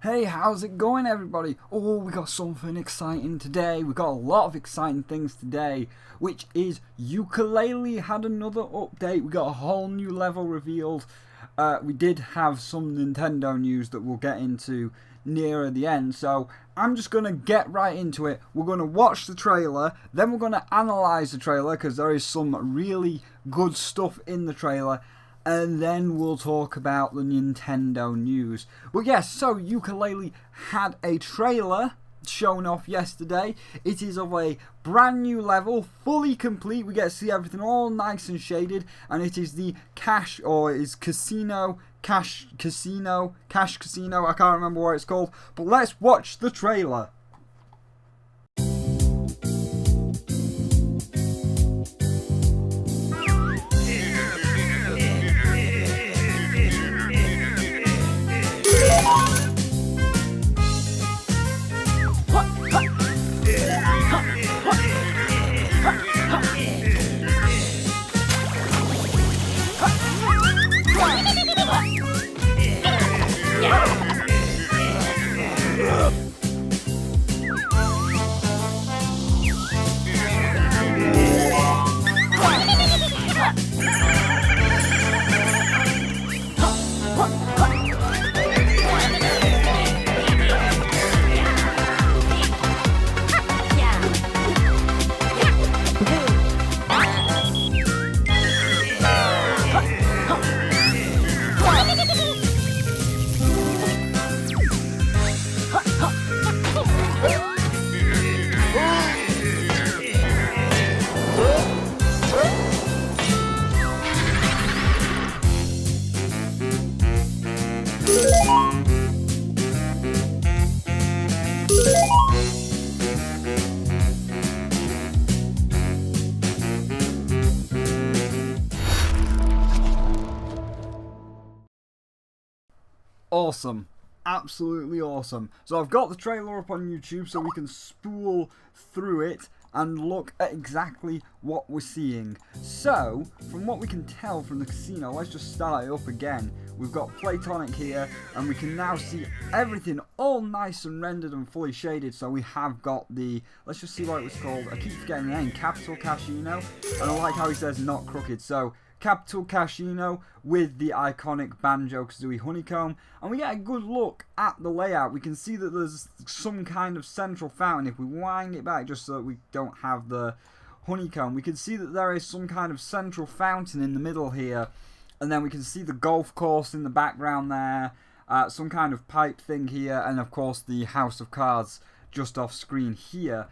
Hey, how's it going, everybody? Oh, we got something exciting today. We got a lot of exciting things today, which is Yooka-Laylee had another update. We got a whole new level revealed. We did have some Nintendo news that we'll get into nearer the end, so I'm just going to get right into it. We're going to watch the trailer, then we're going to analyze the trailer because there is some really good stuff in the trailer. And then we'll talk about the Nintendo news. But yes, so Yooka-Laylee had a trailer shown off yesterday. It is of a brand new level, fully complete. We get to see everything all nice and shaded. And it is the Cash Casino. I can't remember what it's called. But let's watch the trailer. Awesome. Absolutely awesome. So I've got the trailer up on YouTube so we can spool through it and look at exactly what we're seeing. So, from what we can tell from the casino, let's just start it up again. We've got Playtough here, and we can now see everything all nice and rendered and fully shaded. So we have got the, let's just see what it was called. I keep forgetting the name, Capital Casino. And I like how he says not crooked. So, Capital Casino with the iconic Banjo-Kazooie honeycomb, and we get a good look at the layout. We can see that there's some kind of central fountain. If we wind it back just so that we don't have the honeycomb, we can see that there is some kind of central fountain in the middle here, and then we can see the golf course in the background there, some kind of pipe thing here, and of course the House of Cards just off screen here.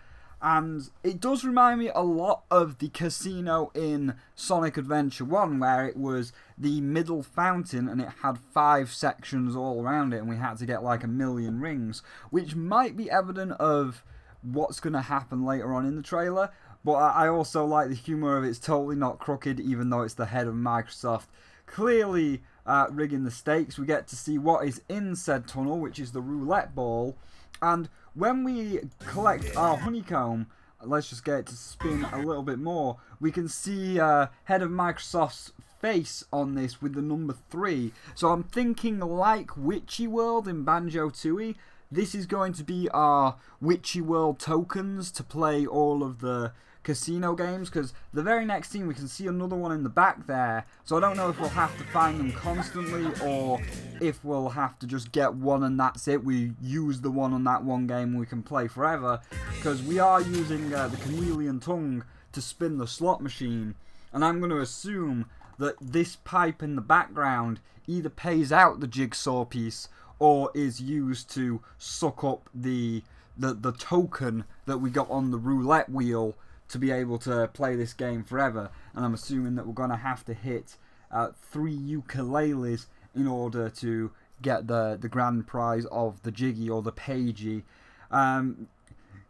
And it does remind me a lot of the casino in Sonic Adventure 1, where it was the middle fountain and it had 5 sections all around it, and we had to get like 1,000,000 rings, which might be evident of what's going to happen later on in the trailer. But I also like the humour of it's totally not crooked, even though it's the head of Microsoft clearly rigging the stakes. We get to see what is in said tunnel, which is the roulette ball. And when we collect our honeycomb, let's just get it to spin a little bit more, we can see head of Microsoft's face on this with the number 3. So I'm thinking like Witchy World in Banjo-Tooie, this is going to be our Witchy World tokens to play all of the casino games, because the very next scene we can see another one in the back there, so I don't know if we'll have to find them constantly or if we'll have to just get one and that's it. We use the one on that one game and we can play forever, because we are using the chameleon tongue to spin the slot machine, and I'm going to assume that this pipe in the background either pays out the jigsaw piece or is used to suck up the token that we got on the roulette wheel to be able to play this game forever. And I'm assuming that we're going to have to hit 3 Yooka-Laylees in order to get the grand prize of the Jiggy or the Pagey.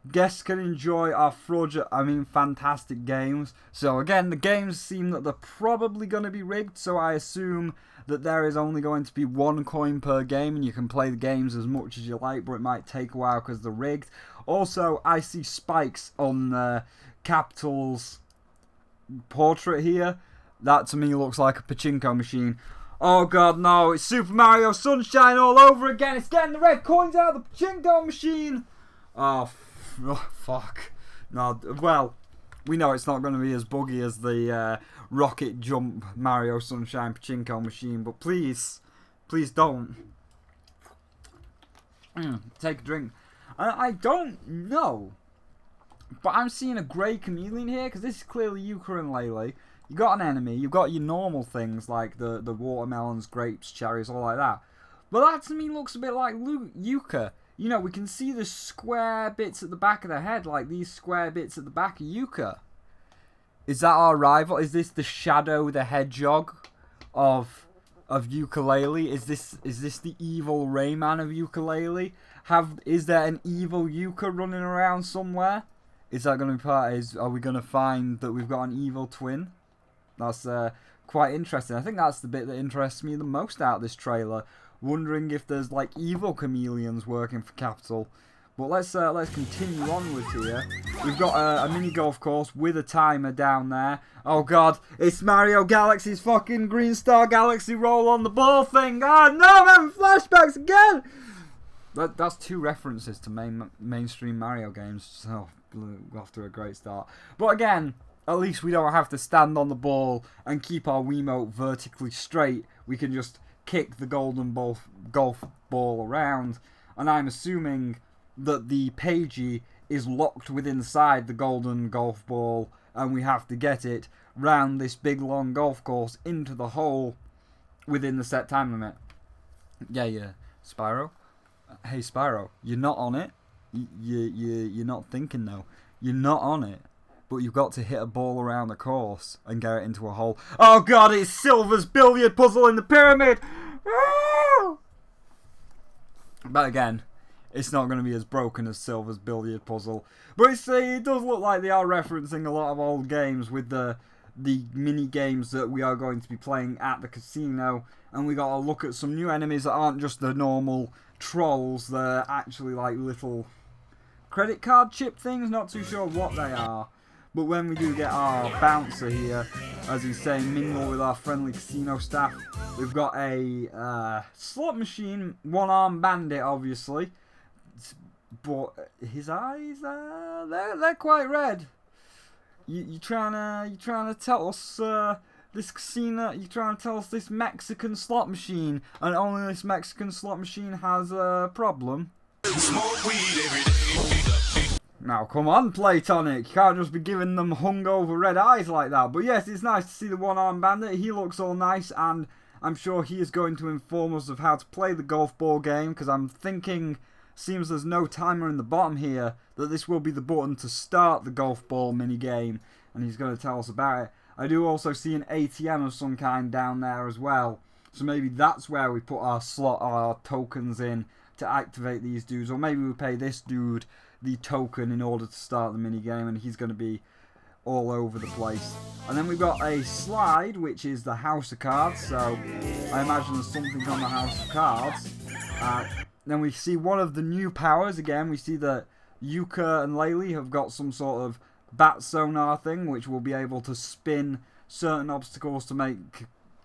Guests can enjoy our fantastic games. So again, the games seem that they're probably going to be rigged, so I assume that there is only going to be 1 coin per game and you can play the games as much as you like, but it might take a while because they're rigged. Also, I see spikes on Capital's portrait here. That to me looks like a pachinko machine. Oh god, no, it's Super Mario Sunshine all over again. It's getting the red coins out of the pachinko machine. Oh, fuck. No, well, we know it's not going to be as buggy as the rocket jump Mario Sunshine pachinko machine, but please don't. Take a drink. I don't know, but I'm seeing a grey chameleon here, because this is clearly Yooka-Laylee. You got an enemy, you've got your normal things like the watermelons, grapes, cherries, all like that. But that to me looks a bit like Yooka. You know, we can see the square bits at the back of the head, like these square bits at the back of Yooka. Is that our rival? Is this the Shadow the Hedgehog of Yooka-Laylee? Is this the evil Rayman of Yooka-Laylee? Is there an evil Yooka running around somewhere? Is that going to be part? Are we going to find that we've got an evil twin? That's quite interesting. I think that's the bit that interests me the most out of this trailer. Wondering if there's like evil chameleons working for Capitol. But let's continue onwards here. We've got a mini golf course with a timer down there. Oh god, it's Mario Galaxy's fucking Green Star Galaxy roll on the ball thing. Ah no, I'm having flashbacks again. That's 2 references to mainstream Mario games. So we're off to a great start. But again, at least we don't have to stand on the ball and keep our Wiimote vertically straight. We can just kick the golden golf ball around. And I'm assuming that the pagey is locked within inside the golden golf ball, and we have to get it round this big long golf course into the hole within the set time limit. Yeah, Spyro. Hey Spyro, you're not on it. You're not thinking though. You're not on it. But you've got to hit a ball around the course and get it into a hole. Oh god, it's Silver's billiard puzzle in the pyramid! But again, it's not going to be as broken as Silver's billiard puzzle. But it does look like they are referencing a lot of old games with the mini games that we are going to be playing at the casino. And we got to look at some new enemies that aren't just the normal trolls. They're actually like little credit card chip things. Not too sure what they are. But when we do get our bouncer here, as he's saying, mingle with our friendly casino staff, we've got a slot machine, one-armed bandit, obviously. But his eyes, they're quite red. You trying to tell us this casino? You trying to tell us this Mexican slot machine, and only this Mexican slot machine has a problem? Smoke weed every day. Now, come on, Playtough. You can't just be giving them hungover red eyes like that. But yes, it's nice to see the one-armed bandit. He looks all nice, and I'm sure he is going to inform us of how to play the golf ball game, because I'm thinking, seems there's no timer in the bottom here, that this will be the button to start the golf ball mini game, and he's going to tell us about it. I do also see an ATM of some kind down there as well, so maybe that's where we put our tokens in to activate these dudes, or maybe we pay this dude the token in order to start the mini game, and he's going to be all over the place. And then we've got a slide, which is the house of cards, so I imagine there's something on the house of cards. Then we see one of the new powers again. We see that Yooka-Laylee have got some sort of bat sonar thing, which will be able to spin certain obstacles to make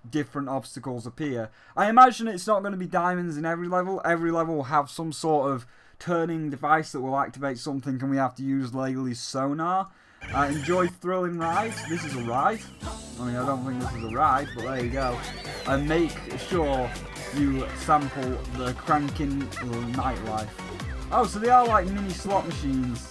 different obstacles appear. I imagine it's not going to be diamonds in every level. Every level will have some sort of turning device that will activate something, and we have to use Laylee's sonar. Enjoy thrilling rides. This is a ride. I mean, I don't think this is a ride, but there you go. And make sure you sample the cranking nightlife. Oh, so they are like mini slot machines.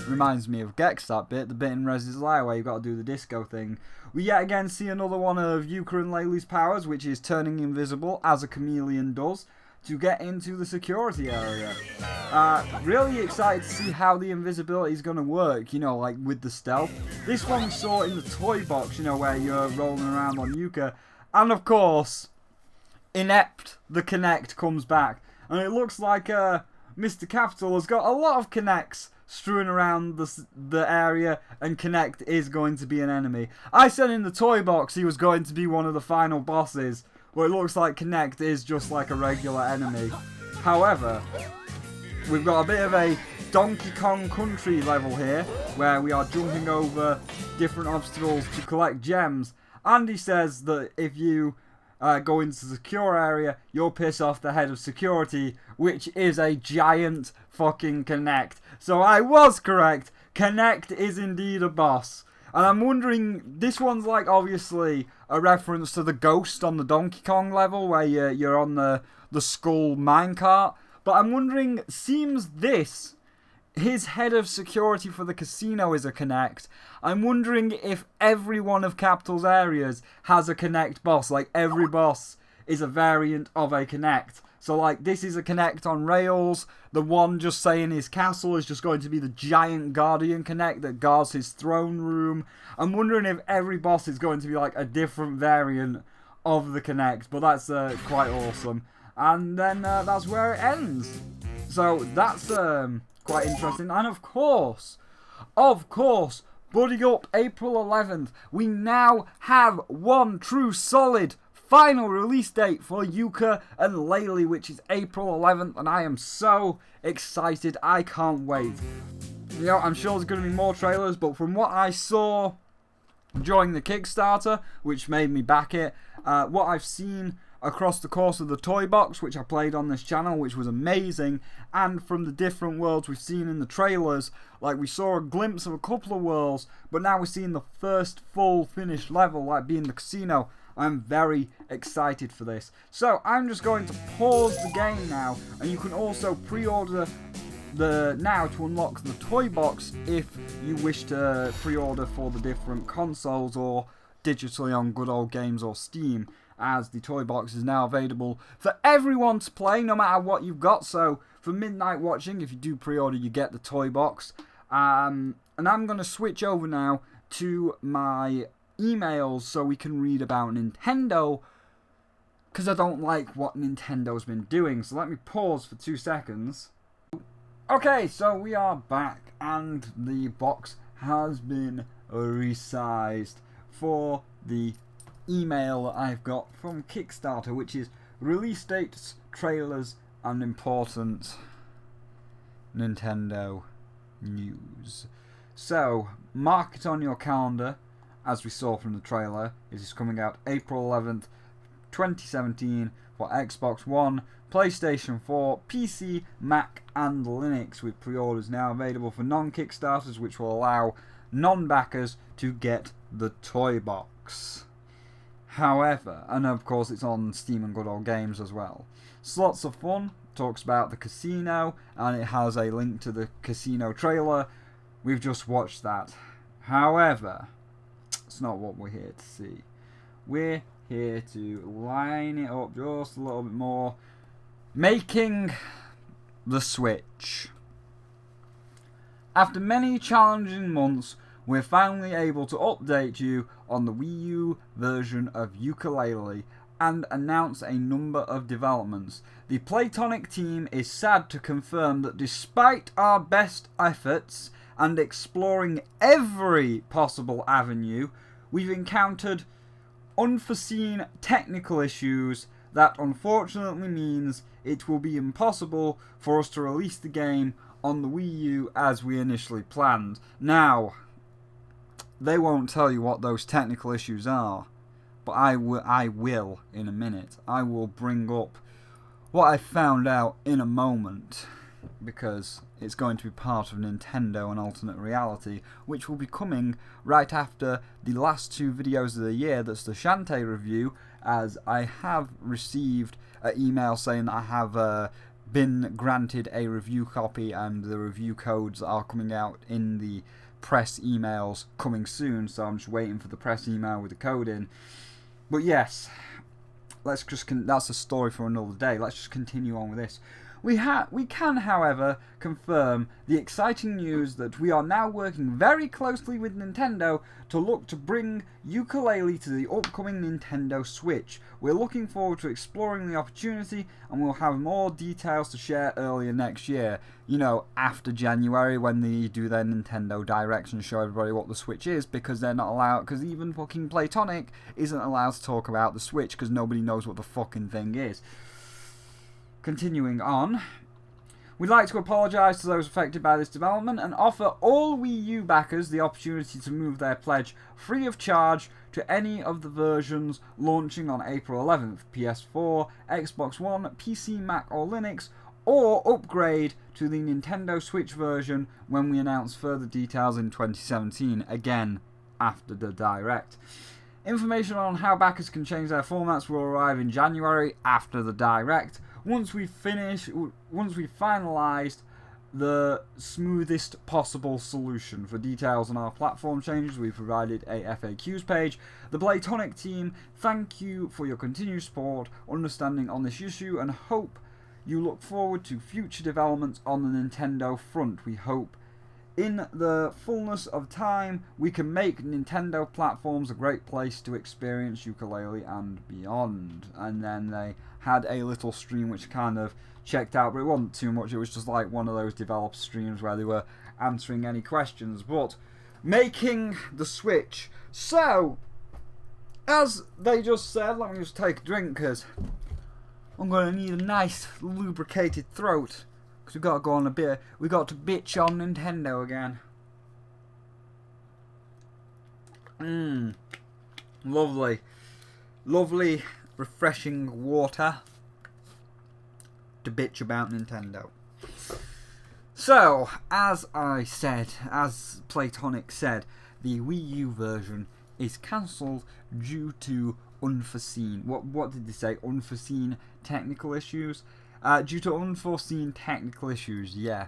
Reminds me of Gex, that bit, the bit in Resident Evil where you've got to do the disco thing. We yet again see another one of Yooka-Laylee's powers, which is turning invisible, as a chameleon does, to get into the security area. Really excited to see how the invisibility is going to work, you know, like with the stealth. This one we saw in the toy box, you know, where you're rolling around on Yooka. And of course, Inept, the Kinect, comes back. And it looks like Mr. Capital has got a lot of Kinects strewn around the area, and Kinect is going to be an enemy. I said in the toy box he was going to be one of the final bosses, but it looks like Kinect is just like a regular enemy. However, we've got a bit of a Donkey Kong Country level here, where we are jumping over different obstacles to collect gems. Andy says that if you go into the secure area, you'll piss off the head of security, which is a giant fucking Connect. So I was correct. Connect is indeed a boss. And I'm wondering, this one's like obviously a reference to the ghost on the Donkey Kong level where you're on the skull minecart. But I'm wondering, seems this, his head of security for the casino is a Connect. I'm wondering if every one of Capital's areas has a Connect boss. Like every boss is a variant of a Connect. So like this is a Connect on rails. The one just saying his castle is just going to be the giant Guardian Connect that guards his throne room. I'm wondering if every boss is going to be like a different variant of the Connect. But that's quite awesome. And then that's where it ends. So that's quite interesting. And of course, buddy up April 11th, we now have one true solid final release date for Yooka-Laylee, which is April 11th, and I am so excited. I can't wait. You know, I'm sure there's going to be more trailers, but from what I saw during the Kickstarter, which made me back it, what I've seen across the course of the toy box, which I played on this channel, which was amazing, and from the different worlds we've seen in the trailers, like we saw a glimpse of a couple of worlds, but now we're seeing the first full finished level, like being the casino. I'm very excited for this. So I'm just going to pause the game now, and you can also pre-order now to unlock the toy box if you wish to pre-order for the different consoles or digitally on Good Old Games or Steam, as the toy box is now available for everyone to play no matter what you've got. So for midnight watching, if you do pre-order, you get the toy box. And I'm going to switch over now to my emails so we can read about Nintendo, because I don't like what Nintendo's been doing. So let me pause for 2 seconds. Okay, so we are back, and the box has been resized for the email I've got from Kickstarter, which is release dates, trailers, and important Nintendo news. So mark it on your calendar. As we saw from the trailer, it is coming out April 11th, 2017 for Xbox One, PlayStation 4, PC, Mac and Linux, with pre-orders now available for non-Kickstarters, which will allow non-backers to get the toy box. However, and of course it's on Steam and Good Old Games as well. Slots of Fun talks about the casino, and it has a link to the casino trailer. We've just watched that. However, it's not what we're here to see. We're here to line it up just a little bit more. Making the Switch. After many challenging months, we're finally able to update you on the Wii U version of Yooka-Laylee and announce a number of developments. The Playtough team is sad to confirm that despite our best efforts and exploring every possible avenue, we've encountered unforeseen technical issues that unfortunately means it will be impossible for us to release the game on the Wii U as we initially planned. Now, they won't tell you what those technical issues are, but I will in a minute. I will bring up what I found out in a moment, because it's going to be part of Nintendo and Alternate Reality, which will be coming right after the last 2 videos of the year. That's the Shantae review, as I have received an email saying that I have been granted a review copy, and the review codes are coming out in the press emails coming soon, so I'm just waiting for the press email with the code in. But yes, let's just that's a story for another day. Let's just continue on with this. We can, however, confirm the exciting news that we are now working very closely with Nintendo to look to bring Yooka-Laylee to the upcoming Nintendo Switch. We're looking forward to exploring the opportunity, and we'll have more details to share earlier next year. You know, after January, when they do their Nintendo Directs and show everybody what the Switch is, because they're not allowed, because even fucking Playtough isn't allowed to talk about the Switch, because nobody knows what the fucking thing is. Continuing on, We'd like to apologise to those affected by this development and offer all Wii U backers the opportunity to move their pledge free of charge to any of the versions launching on April 11th, PS4, Xbox One, PC, Mac or Linux, or upgrade to the Nintendo Switch version when we announce further details in 2017, again after the Direct. Information on how backers can change their formats will arrive in January after the Direct, once we've finalised the smoothest possible solution. For details on our platform changes, we've provided a FAQs page. The Playtough team, thank you for your continued support, understanding on this issue, and hope you look forward to future developments on the Nintendo front. We hope in the fullness of time we can make Nintendo platforms a great place to experience Yooka-Laylee and beyond. And then they had a little stream which kind of checked out, but it wasn't too much. It was just like one of those developer streams where they were answering any questions. But making the Switch. So, as they just said, let me just take a drink because I'm going to need a nice lubricated throat. Because we've got to go on a bit. We've got to bitch on Nintendo again. Lovely. Lovely, refreshing water to bitch about Nintendo. So, as I said, as Playtough said, the Wii U version is cancelled due to unforeseen. What did they say? Unforeseen technical issues? Due to unforeseen technical issues, yeah.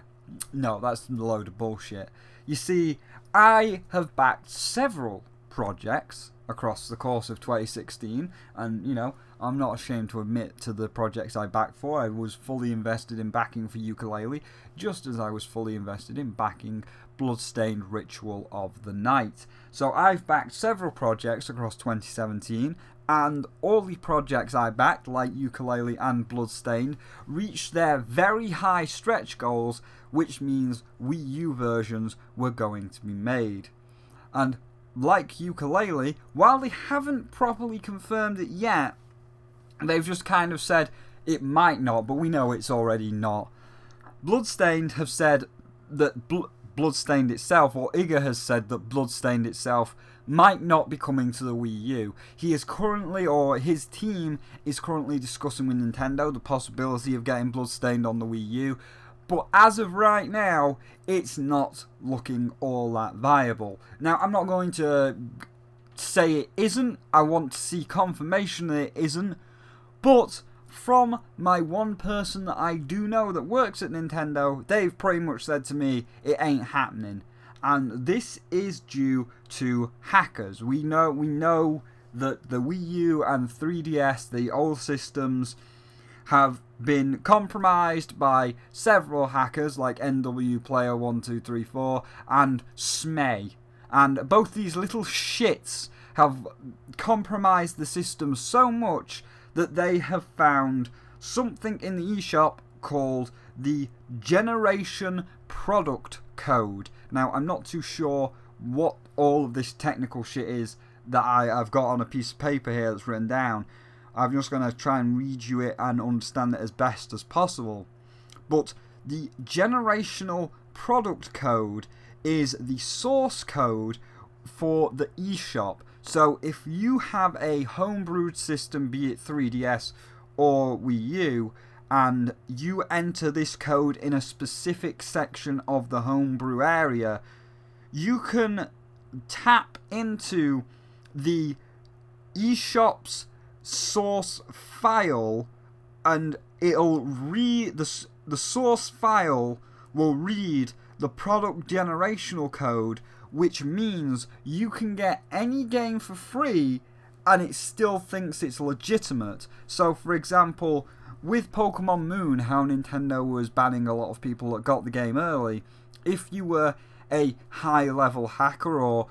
No, that's a load of bullshit. You see, I have backed several projects across the course of 2016, and, you know, I'm not ashamed to admit to the projects I backed for. I was fully invested in backing for Yooka-Laylee, just as I was fully invested in backing Bloodstained Ritual of the Night. So I've backed several projects across 2017, and all the projects I backed, like Yooka-Laylee and Bloodstained, reached their very high stretch goals, which means Wii U versions were going to be made. And like Yooka-Laylee, while they haven't properly confirmed it yet, they've just kind of said it might not, but we know it's already not. Bloodstained have said that Bloodstained itself, or Iga has said that Bloodstained itself might not be coming to the Wii U. He is currently, or his team is currently discussing with Nintendo the possibility of getting Bloodstained on the Wii U, but as of right now, it's not looking all that viable. Now, I'm not going to say it isn't. I want to see confirmation that it isn't. But from my one person that I do know that works at Nintendo, they've pretty much said to me, it ain't happening. And this is due to hackers. We know that the Wii U and 3DS, the old systems, have been compromised by several hackers like NW Player 1234 and SME. And both these little shits have compromised the system so much that they have found something in the eShop called the Generation Product Code. Now, I'm not too sure what all of this technical shit is that I've got on a piece of paper here that's written down. I'm just going to try and read you it and understand it as best as possible. But the Generational Product Code is the source code for the eShop. So if you have a homebrewed system, be it 3DS or Wii U, and you enter this code in a specific section of the homebrew area, you can tap into the eShop's source file, and it'll read the source file will read the product generational code, which means you can get any game for free and it still thinks it's legitimate. So for example, with Pokemon Moon, how Nintendo was banning a lot of people that got the game early, if you were a high level hacker or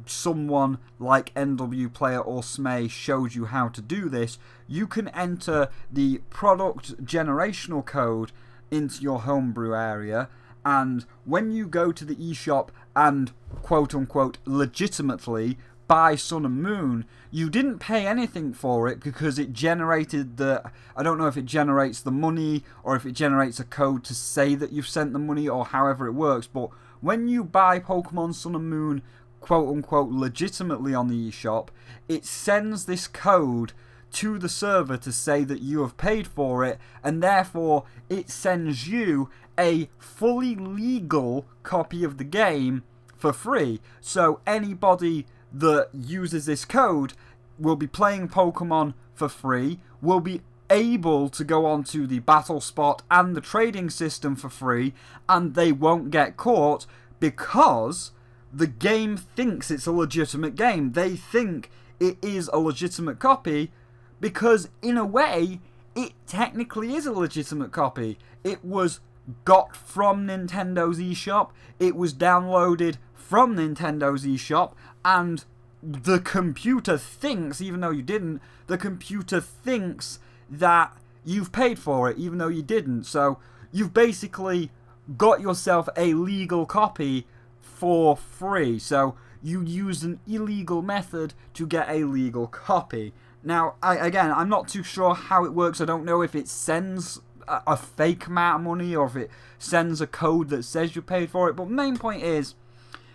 someone like NW Player or SME showed you how to do this, you can enter the product generational code into your homebrew area, and when you go to the eShop and quote unquote legitimately buy Sun and Moon, you didn't pay anything for it because it generated I don't know if it generates the money or if it generates a code to say that you've sent the money or however it works, but when you buy Pokemon Sun and Moon quote-unquote legitimately on the eShop, it sends this code to the server to say that you have paid for it, and therefore it sends you a fully legal copy of the game for free. So anybody that uses this code will be playing Pokemon for free, will be able to go onto the battle spot and the trading system for free, and they won't get caught because the game thinks it's a legitimate game. They think it is a legitimate copy because, in a way, it technically is a legitimate copy. It was got from Nintendo's eShop, it was downloaded from Nintendo's eShop, and the computer thinks, even though you didn't, the computer thinks that you've paid for it, even though you didn't. So you've basically got yourself a legal copy for free. So you used an illegal method to get a legal copy. Now, I'm not too sure how it works. I don't know if it sends a fake amount of money or if it sends a code that says you paid for it. But the main point is,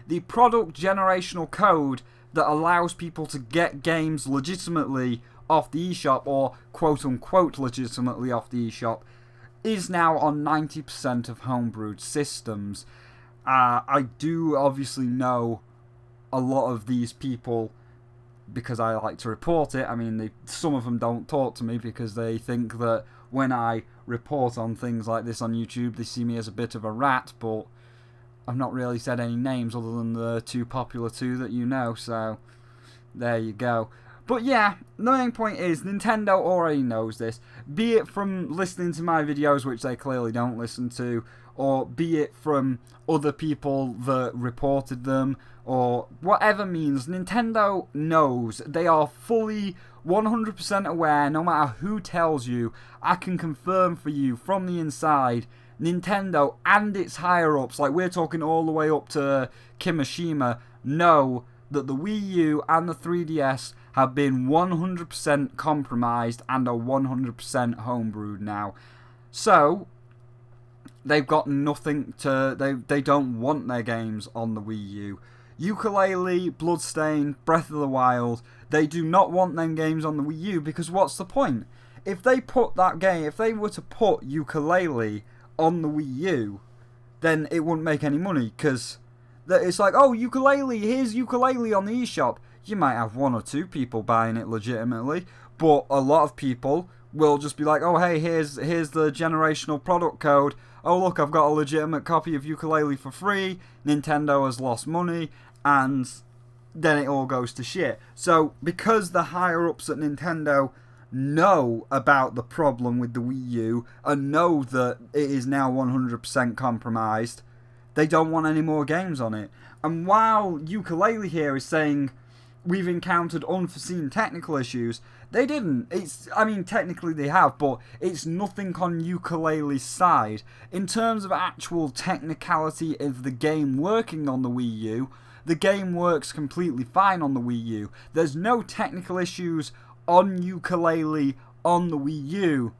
the product generational code that allows people to get games legitimately off the eShop, or quote-unquote legitimately off the eShop, is now on 90% of homebrewed systems. I do obviously know a lot of these people because I like to report it. I mean, some of them don't talk to me because they think that when I report on things like this on YouTube, they see me as a bit of a rat, but I've not really said any names other than the two popular two that you know, so there you go. But yeah, the main point is, Nintendo already knows this, be it from listening to my videos, which they clearly don't listen to, or be it from other people that reported them, or whatever means. Nintendo knows. They are fully 100% aware, no matter who tells you. I can confirm for you from the inside, Nintendo and its higher-ups, like we're talking all the way up to Kimishima, know that the Wii U and the 3DS have been 100% compromised and are 100% homebrewed now. So they've got nothing to... They don't want their games on the Wii U. Yooka-Laylee, Bloodstained, Breath of the Wild, they do not want them games on the Wii U because what's the point? If they put that game... If they were to put Yooka-Laylee on the Wii U, then it wouldn't make any money because it's like, oh, Yooka-Laylee, here's Yooka-Laylee on the eShop. You might have one or two people buying it legitimately, but a lot of people will just be like, oh, hey, here's the generational product code. Oh, look, I've got a legitimate copy of Yooka-Laylee for free. Nintendo has lost money, and then it all goes to shit. So, because the higher-ups at Nintendo know about the problem with the Wii U and know that it is now 100% compromised, they don't want any more games on it. And while Yooka-Laylee here is saying we've encountered unforeseen technical issues, they didn't. Technically they have, but it's nothing on Yooka-Laylee's side. In terms of actual technicality of the game working on the Wii U, the game works completely fine on the Wii U. There's no technical issues on Yooka-Laylee on the Wii U,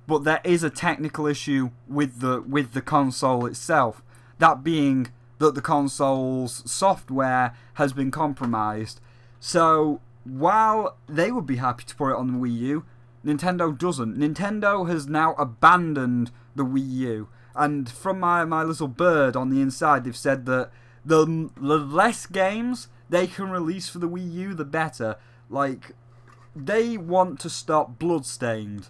but there is a technical issue with the console itself. That being that the console's software has been compromised. So, while they would be happy to put it on the Wii U, Nintendo doesn't. Nintendo has now abandoned the Wii U. And from my little bird on the inside, they've said that the less games they can release for the Wii U, the better. Like, they want to stop Bloodstained.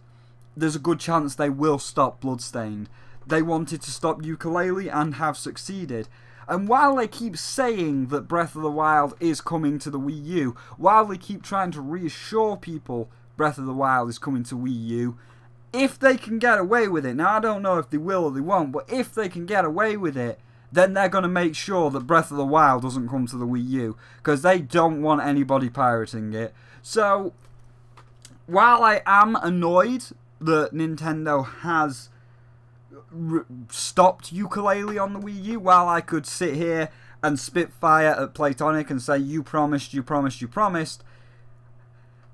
There's a good chance they will stop Bloodstained. They wanted to stop Yooka-Laylee and have succeeded. And while they keep saying that Breath of the Wild is coming to the Wii U, while they keep trying to reassure people Breath of the Wild is coming to Wii U, if they can get away with it, now I don't know if they will or they won't, but if they can get away with it, then they're going to make sure that Breath of the Wild doesn't come to the Wii U, because they don't want anybody pirating it. So, while I am annoyed that Nintendo has stopped Yooka-Laylee on the Wii U, while I could sit here and spitfire at Playtough and say, you promised, you promised, you promised.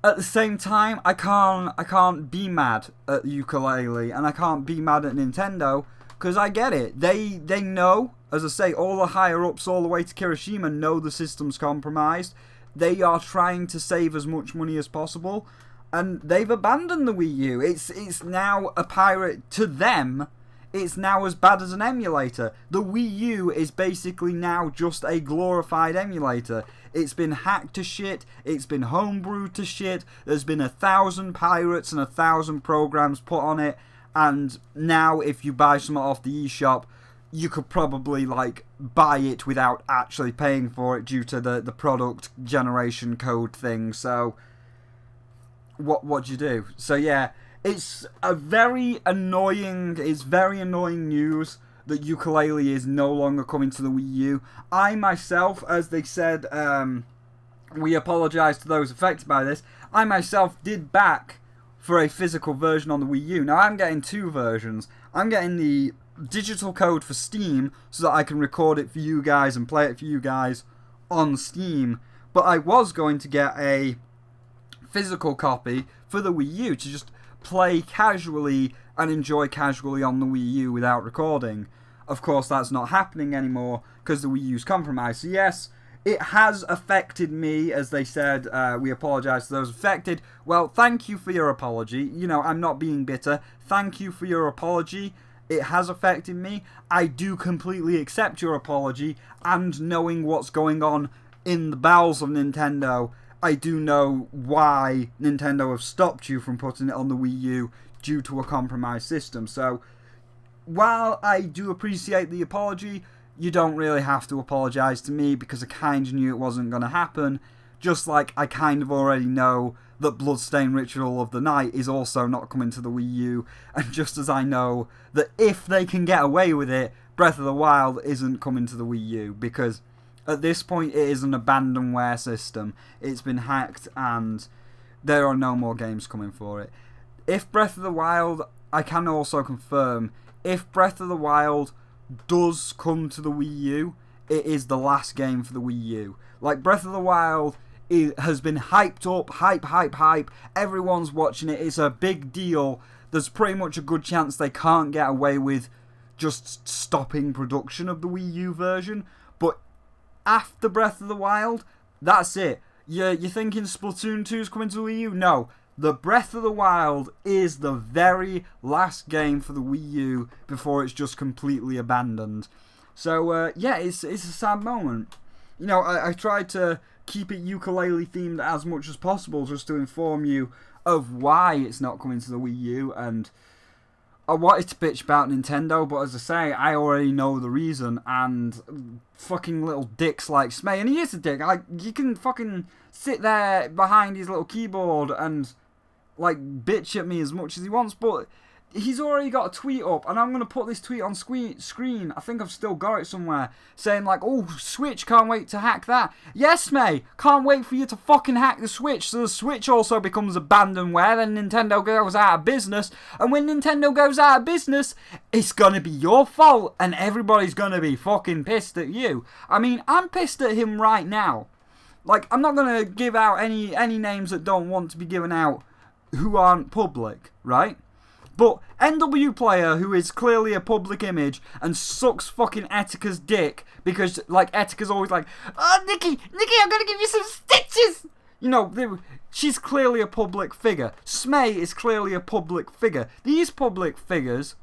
At the same time, I can't be mad at Yooka-Laylee, and I can't be mad at Nintendo, because I get it. They know, as I say, all the higher-ups all the way to Kirishima know the system's compromised. They are trying to save as much money as possible, and they've abandoned the Wii U. It's now a pirate to them. It's now as bad as an emulator. The Wii U is basically now just a glorified emulator. It's been hacked to shit. It's been homebrewed to shit. There's been 1,000 pirates and 1,000 programs put on it. And now if you buy something off the eShop, you could probably like buy it without actually paying for it due to the product generation code thing. So what do you do? So yeah, it's very annoying news that Yooka-Laylee is no longer coming to the Wii U. I myself, as they said, we apologise to those affected by this, I myself did back for a physical version on the Wii U. Now I'm getting two versions. I'm getting the digital code for Steam so that I can record it for you guys and play it for you guys on Steam. But I was going to get a physical copy for the Wii U to just play casually and enjoy casually on the Wii U without recording. Of course, that's not happening anymore because the Wii U's compromised. So yes, it has affected me, as they said. We apologise to those affected. Well, thank you for your apology. You know, I'm not being bitter. Thank you for your apology. It has affected me. I do completely accept your apology, and knowing what's going on in the bowels of Nintendo, I do know why Nintendo have stopped you from putting it on the Wii U due to a compromised system. So, while I do appreciate the apology, you don't really have to apologise to me because I kind of knew it wasn't going to happen. Just like I kind of already know that Bloodstained Ritual of the Night is also not coming to the Wii U. And just as I know that if they can get away with it, Breath of the Wild isn't coming to the Wii U. Because at this point it is an abandonware system. It's been hacked and there are no more games coming for it. If Breath of the Wild, I can also confirm, if Breath of the Wild does come to the Wii U, it is the last game for the Wii U. Like, Breath of the Wild has been hyped up, hype. Everyone's watching it. It's a big deal. There's pretty much a good chance they can't get away with just stopping production of the Wii U version. But after Breath of the Wild, that's it. You're thinking Splatoon 2 is coming to the Wii U? No. The Breath of the Wild is the very last game for the Wii U before it's just completely abandoned. So, yeah, it's a sad moment. You know, I tried to keep it Yooka-Laylee themed as much as possible just to inform you of why it's not coming to the Wii U, and I wanted to bitch about Nintendo, but as I say, I already know the reason, and fucking little dicks like Smay, and he is a dick, like, you can fucking sit there behind his little keyboard and like bitch at me as much as he wants, but he's already got a tweet up, and I'm going to put this tweet on screen. I think I've still got it somewhere, saying like, oh, Switch, can't wait to hack that. Yes, mate, can't wait for you to fucking hack the Switch, so the Switch also becomes abandonware, then Nintendo goes out of business, and when Nintendo goes out of business, it's going to be your fault, and everybody's going to be fucking pissed at you. I mean, I'm pissed at him right now. Like, I'm not going to give out any names that don't want to be given out who aren't public, right? But NW Player, who is clearly a public image and sucks fucking Etika's dick because, like, Etika's always like, oh, Nikki, I'm gonna give you some stitches! You know, she's clearly a public figure. Smay is clearly a public figure. These public figures,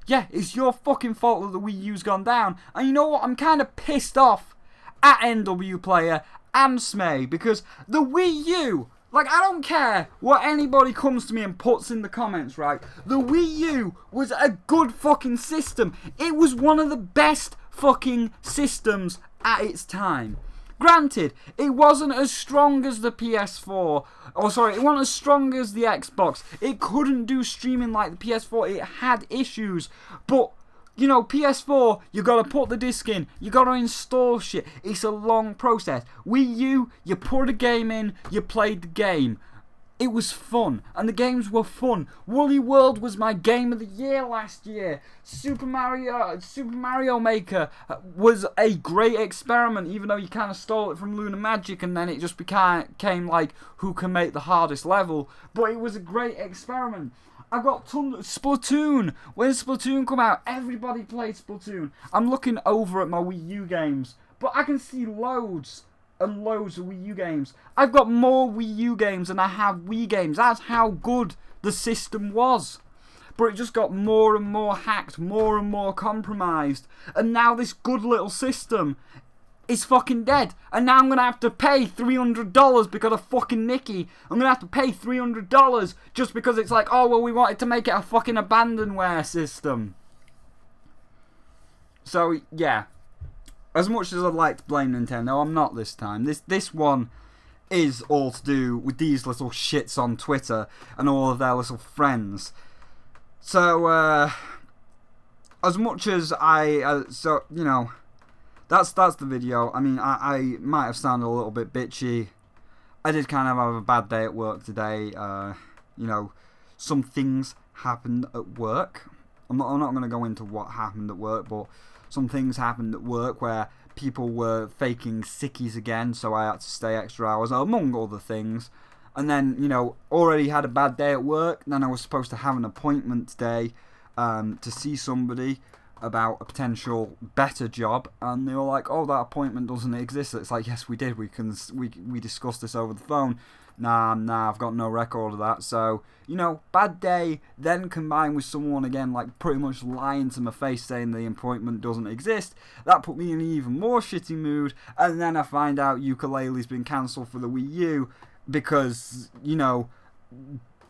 yeah, it's your fucking fault that the Wii U's gone down. And you know what? I'm kind of pissed off at NW Player and Smay because the Wii U, like, I don't care what anybody comes to me and puts in the comments, right? The Wii U was a good fucking system. It was one of the best fucking systems at its time. Granted, it wasn't as strong as the PS4. It wasn't as strong as the Xbox. It couldn't do streaming like the PS4. It had issues. But, you know, PS4, you gotta put the disc in, you gotta install shit. It's a long process. Wii U, you put a game in, you played the game. It was fun, and the games were fun. Woolly World was my game of the year last year. Super Mario Maker was a great experiment, even though you kind of stole it from Lunar Magic, and then it just became like, who can make the hardest level. But it was a great experiment. I got Splatoon. When Splatoon come out, everybody played Splatoon. I'm looking over at my Wii U games, but I can see loads and loads of Wii U games. I've got more Wii U games than I have Wii games. That's how good the system was. But it just got more and more hacked, more and more compromised. And now this good little system is fucking dead. And now I'm going to have to pay $300 because of fucking Nicky. I'm going to have to pay $300 just because it's like, oh, well, we wanted to make it a fucking abandonware system. So, yeah. As much as I'd like to blame Nintendo, I'm not this time. This one is all to do with these little shits on Twitter and all of their little friends. So, as much as so, you know, that's the video. I mean, I might have sounded a little bit bitchy. I did kind of have a bad day at work today. You know, some things happened at work. I'm not going to go into what happened at work, but some things happened at work where people were faking sickies again, so I had to stay extra hours, among other things. And then, you know, already had a bad day at work. Then I was supposed to have an appointment today to see somebody about a potential better job, and they were like, "Oh, that appointment doesn't exist." It's like, yes, we did. We discussed this over the phone. Nah, I've got no record of that. So, you know, bad day, then combined with someone again, like, pretty much lying to my face saying the appointment doesn't exist, that put me in an even more shitty mood. And then I find out Yooka-Laylee's been cancelled for the Wii U because, you know,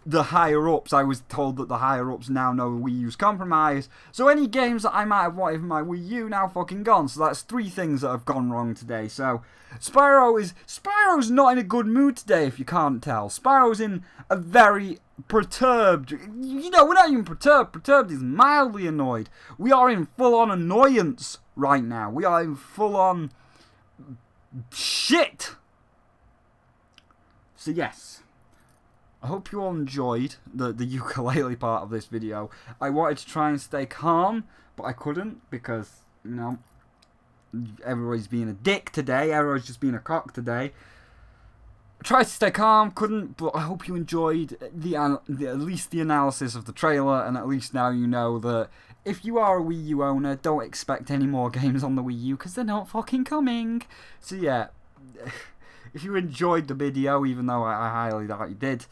the higher-ups, I was told that the higher-ups now know the Wii U's compromised. So any games that I might have wanted for my Wii U now fucking gone. So that's 3 things that have gone wrong today. So Spyro's not in a good mood today, if you can't tell. Spyro's in a very perturbed, you know, we're not even perturbed. Perturbed is mildly annoyed. We are in full-on annoyance right now. We are in full-on shit. So yes. I hope you all enjoyed the Yooka-Laylee part of this video. I wanted to try and stay calm, but I couldn't because, you know, everybody's being a dick today. Everybody's just being a cock today. I tried to stay calm, couldn't, but I hope you enjoyed at least the analysis of the trailer, and at least now you know that if you are a Wii U owner, don't expect any more games on the Wii U because they're not fucking coming. So yeah, if you enjoyed the video, even though I highly doubt you did,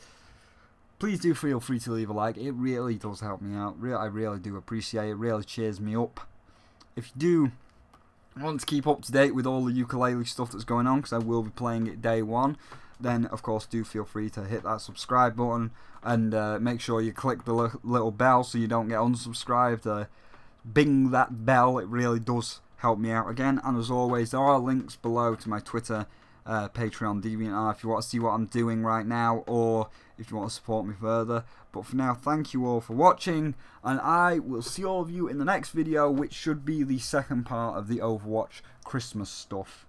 please do feel free to leave a like. It really does help me out. I really do appreciate it. It really cheers me up. If you do want to keep up to date with all the Yooka-Laylee stuff that's going on, because I will be playing it day one, then of course do feel free to hit that subscribe button and make sure you click the little bell so you don't get unsubscribed. Bing that bell. It really does help me out again. And as always, there are links below to my Twitter, Patreon, DeviantArt if you want to see what I'm doing right now, or if you want to support me further. But for now, thank you all for watching, and I will see all of you in the next video, which should be the second part of the Overwatch Christmas stuff.